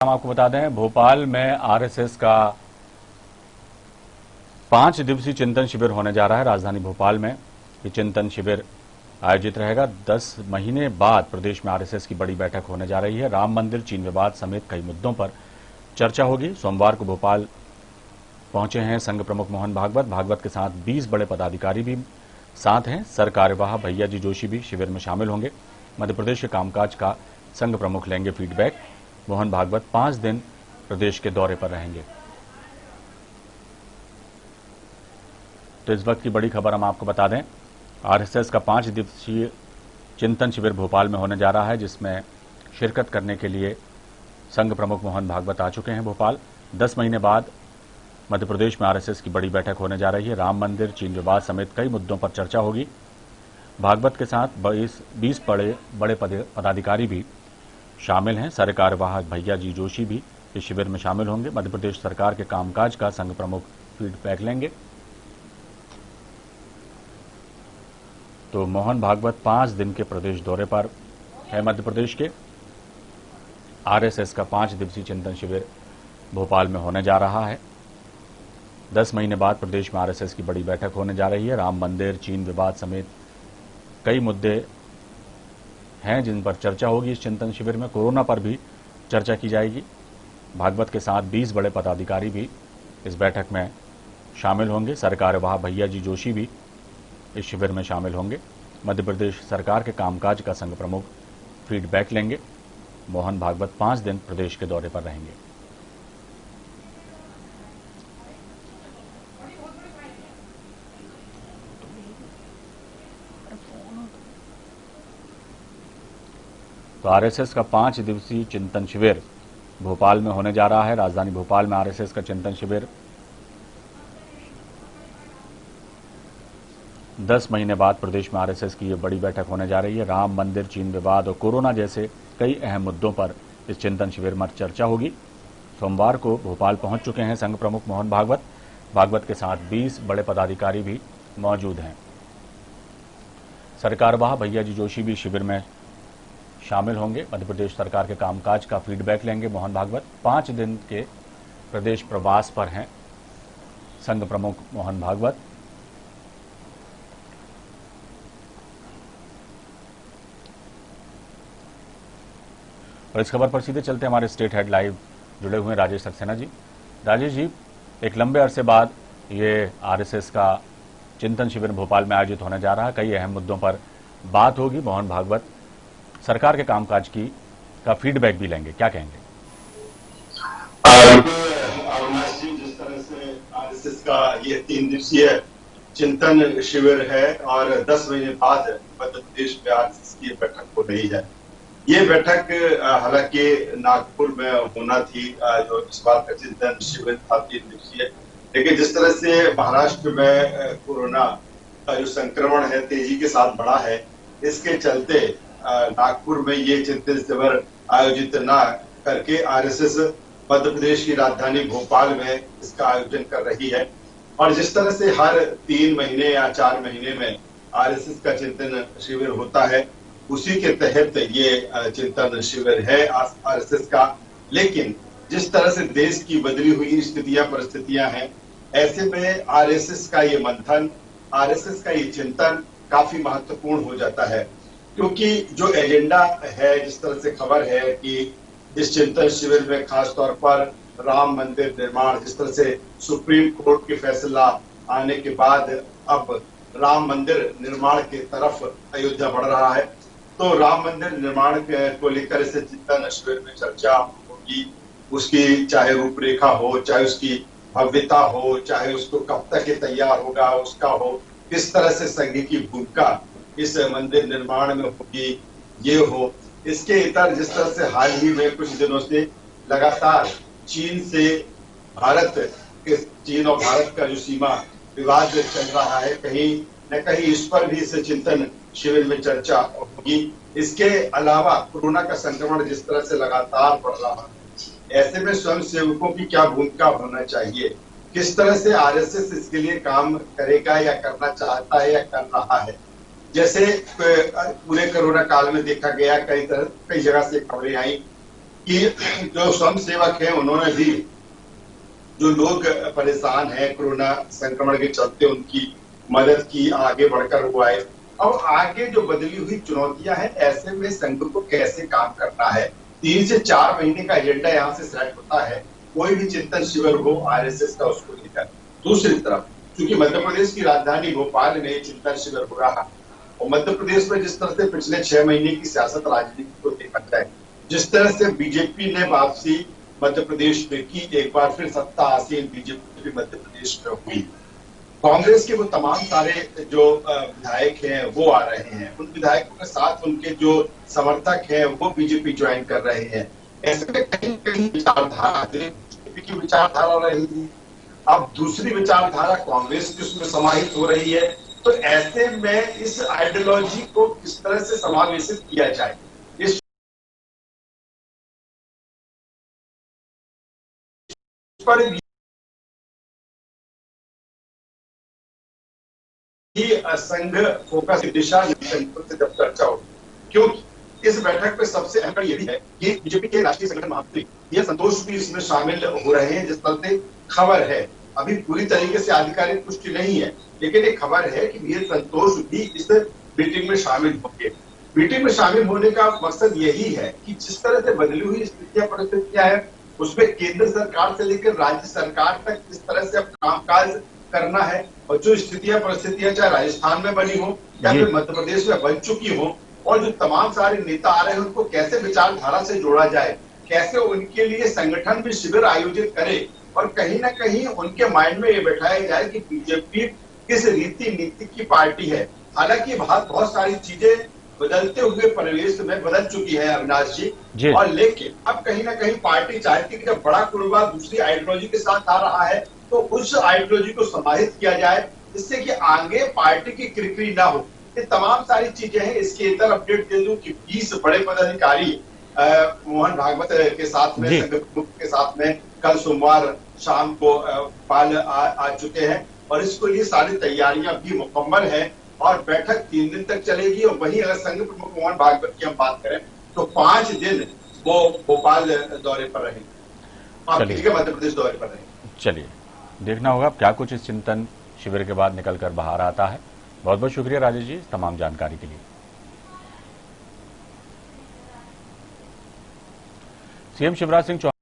हम आपको बता दें, भोपाल में आरएसएस का 5 दिवसीय चिंतन शिविर होने जा रहा है। राजधानी भोपाल में ये चिंतन शिविर आयोजित रहेगा। 10 महीने बाद प्रदेश में आरएसएस की बड़ी बैठक होने जा रही है। राम मंदिर, चीन विवाद समेत कई मुद्दों पर चर्चा होगी। सोमवार को भोपाल पहुंचे हैं संघ प्रमुख मोहन भागवत। भागवत के साथ 20 बड़े पदाधिकारी भी साथ हैं। सर कार्यवाह भैया जी जोशी भी शिविर में शामिल होंगे। मध्य प्रदेश के कामकाज का संघ प्रमुख लेंगे फीडबैक। मोहन भागवत 5 दिन प्रदेश के दौरे पर रहेंगे। तो इस वक्त की बड़ी खबर हम आपको बता दें, आरएसएस का 5 दिवसीय चिंतन शिविर भोपाल में होने जा रहा है, जिसमें शिरकत करने के लिए संघ प्रमुख मोहन भागवत आ चुके हैं भोपाल। 10 महीने बाद मध्य प्रदेश में आरएसएस की बड़ी बैठक होने जा रही है। राम मंदिर, चीन विवाद समेत कई मुद्दों पर चर्चा होगी। भागवत के साथ 20 बड़े पदाधिकारी भी शामिल हैं। सर कार्यवाह भैया जी जोशी भी इस शिविर में शामिल होंगे। मध्य प्रदेश सरकार के कामकाज का संघ प्रमुख फीडबैक लेंगे। तो मोहन भागवत 5 दिन के प्रदेश दौरे पर है। मध्य प्रदेश के आरएसएस का 5 दिवसीय चिंतन शिविर भोपाल में होने जा रहा है। 10 महीने बाद प्रदेश में आरएसएस की बड़ी बैठक होने जा रही है। राम मंदिर, चीन विवाद समेत कई मुद्दे हैं जिन पर चर्चा होगी। इस चिंतन शिविर में कोरोना पर भी चर्चा की जाएगी। भागवत के साथ 20 बड़े पदाधिकारी भी इस बैठक में शामिल होंगे। सर कार्यवाह भैया जी जोशी भी इस शिविर में शामिल होंगे। मध्य प्रदेश सरकार के कामकाज का संघ प्रमुख फीडबैक लेंगे। मोहन भागवत 5 दिन प्रदेश के दौरे पर रहेंगे। तो आरएसएस का 5 दिवसीय चिंतन शिविर भोपाल में होने जा रहा है। राजधानी भोपाल में आरएसएस का चिंतन शिविर 10 महीने बाद प्रदेश में आरएसएस की ये बड़ी बैठक होने जा रही है। राम मंदिर, चीन विवाद और कोरोना जैसे कई अहम मुद्दों पर इस चिंतन शिविर में चर्चा होगी। सोमवार को भोपाल पहुंच चुके हैं संघ प्रमुख मोहन भागवत। भागवत के साथ 20 बड़े पदाधिकारी भी मौजूद हैं। सर कार्यवाह भैया जी जोशी भी शिविर में शामिल होंगे। मध्य प्रदेश सरकार के कामकाज का फीडबैक लेंगे मोहन भागवत। 5 दिन के प्रदेश प्रवास पर हैं संघ प्रमुख मोहन भागवत। और इस खबर पर सीधे चलते हमारे स्टेट हेड लाइव जुड़े हुए राजेश सक्सेना जी। राजेश जी, एक लंबे अरसे बाद ये आरएसएस का चिंतन शिविर भोपाल में आयोजित होने जा रहा है। कई अहम मुद्दों पर बात होगी। मोहन भागवत सरकार के कामकाज का फीडबैक भी लेंगे, क्या कहेंगे? अविनाश जी, जिस तरह से आरएसएस का ये 3 दिवसीय चिंतन शिविर है और 10 महीने बाद मध्य प्रदेश में आरएसएस की बैठक हो रही है। ये बैठक हालांकि नागपुर में होना थी, जो इस बार का चिंतन शिविर था 3 दिवसीय, लेकिन जिस तरह से महाराष्ट्र में कोरोना का जो संक्रमण है तेजी के साथ बढ़ा है, इसके चलते नागपुर में ये चिंतन शिविर आयोजित न करके आरएसएस मध्य प्रदेश की राजधानी भोपाल में इसका आयोजन कर रही है। और जिस तरह से हर 3 महीने या 4 महीने में आरएसएस का चिंतन शिविर होता है, उसी के तहत ये चिंतन शिविर है आरएसएस का। लेकिन जिस तरह से देश की बदली हुई परिस्थितियां हैं, ऐसे में आरएसएस का ये मंथन, आरएसएस का ये चिंतन काफी महत्वपूर्ण हो जाता है, क्योंकि जो एजेंडा है, जिस तरह से खबर है कि इस चिंतन शिविर में खास तौर पर राम मंदिर निर्माण, जिस तरह से सुप्रीम कोर्ट के फैसला आने के बाद अब राम मंदिर निर्माण की तरफ अयोध्या बढ़ रहा है, तो राम मंदिर निर्माण को लेकर इसे चिंतन शिविर में चर्चा होगी। उसकी चाहे रूपरेखा हो, चाहे उसकी भव्यता हो, चाहे उसको कब तक ये तैयार होगा उसका हो, किस तरह से संघ की भूमिका इस मंदिर निर्माण में होगी, ये हो। इसके इतर जिस तरह से हाल ही में कुछ दिनों से लगातार चीन और भारत का जो सीमा विवाद चल रहा है, कहीं न कहीं इस पर भी इस चिंतन शिविर में चर्चा होगी। इसके अलावा कोरोना का संक्रमण जिस तरह से लगातार बढ़ रहा है, ऐसे में स्वयं सेवकों की क्या भूमिका होना चाहिए, किस तरह से आरएसएस इसके लिए काम करेगा या करना चाहता है या कर रहा है। जैसे पूरे कोरोना काल में देखा गया, कई जगह से खबरें आई कि जो स्वयं सेवक हैं उन्होंने भी जो लोग परेशान हैं कोरोना संक्रमण के चलते उनकी मदद की, आगे बढ़कर वो आए। अब आगे जो बदली हुई चुनौतियां हैं, ऐसे में संघ को कैसे काम करना है, 3 से 4 महीने का एजेंडा यहाँ से सेट होता है, कोई भी चिंतन शिविर हो आरएसएस का उसको लेकर। दूसरी तरफ क्योंकि मध्य प्रदेश की राजधानी भोपाल में चिंतन शिविर हो रहा और मध्य प्रदेश में जिस तरह से पिछले 6 महीने की सियासत राजनीति को देखा जाए, जिस तरह से बीजेपी ने वापसी मध्य प्रदेश में की, एक बार फिर सत्ता हासिल बीजेपी मध्य प्रदेश में हुई, कांग्रेस के वो तमाम सारे जो विधायक हैं वो आ रहे हैं, उन विधायकों के साथ उनके जो समर्थक हैं वो बीजेपी ज्वाइन कर रहे हैं। ऐसे में कहीं कहीं विचारधारा बीजेपी की विचारधारा रही थी, अब दूसरी विचारधारा कांग्रेस की उसमें समाहित हो रही है। तो ऐसे में इस आइडियोलॉजी को किस तरह से समावेशित किया जाए, इस पर भी संघ फोकस दिशा से जब चर्चा होगी, क्योंकि इस बैठक में सबसे अहम यही है कि बीजेपी के राष्ट्रीय संगठन महामंत्री ये संतोष भी इसमें शामिल हो रहे हैं। जिस तरह से खबर है, अभी पूरी तरीके से आधिकारिक पुष्टि नहीं है, लेकिन एक खबर है कि वीर संतोष भी इस मीटिंग में शामिल होंगे। मीटिंग में शामिल होने का मकसद यही है कि जिस तरह से बदली हुई स्थितियां परिस्थितियां है, उसमें केंद्र सरकार से लेकर राज्य सरकार तक किस तरह से अब कामकाज करना है, और जो स्थितियां परिस्थितियां चाहे राजस्थान में बनी हो या फिर मध्य प्रदेश में बन चुकी हो, और जो तमाम सारे नेता आ रहे हैं उनको कैसे विचारधारा से जोड़ा जाए, कैसे उनके लिए संगठन भी शिविर आयोजित करे, और कहीं ना कहीं उनके माइंड में ये बैठाया जाए कि बीजेपी किस रीति नीति की पार्टी है। हालांकि बहुत सारी चीजें बदलते हुए परिवेश में बदल चुकी है अविनाश जी, और लेकिन अब कहीं ना कहीं पार्टी चाहती है कि जब बड़ा कुर्बा दूसरी आइडियोलॉजी के साथ आ रहा है तो उस आइडियोलॉजी को समाहित किया जाए, जिससे कि आगे पार्टी की किरकिरी ना हो। ये तमाम सारी चीजें हैं। इसके इधर अपडेट दे दूं कि 20 बड़े पदाधिकारी मोहन भागवत के साथ में, संघ प्रमुख के साथ में कल सोमवार शाम को भोपाल आ चुके हैं, और इसको लिए सारी तैयारियां भी मुकम्मल है, और बैठक 3 दिन तक चलेगी। और वहीं अगर संघ प्रमुख मोहन भागवत की हम बात करें तो 5 दिन वो भोपाल दौरे पर रहेंगे, मध्य प्रदेश दौरे पर रहेंगे। चलिए देखना होगा क्या कुछ इस चिंतन शिविर के बाद निकल कर बाहर आता है। बहुत बहुत शुक्रिया राजेश जी इस तमाम जानकारी के लिए। सीएम शिवराज सिंह चौहान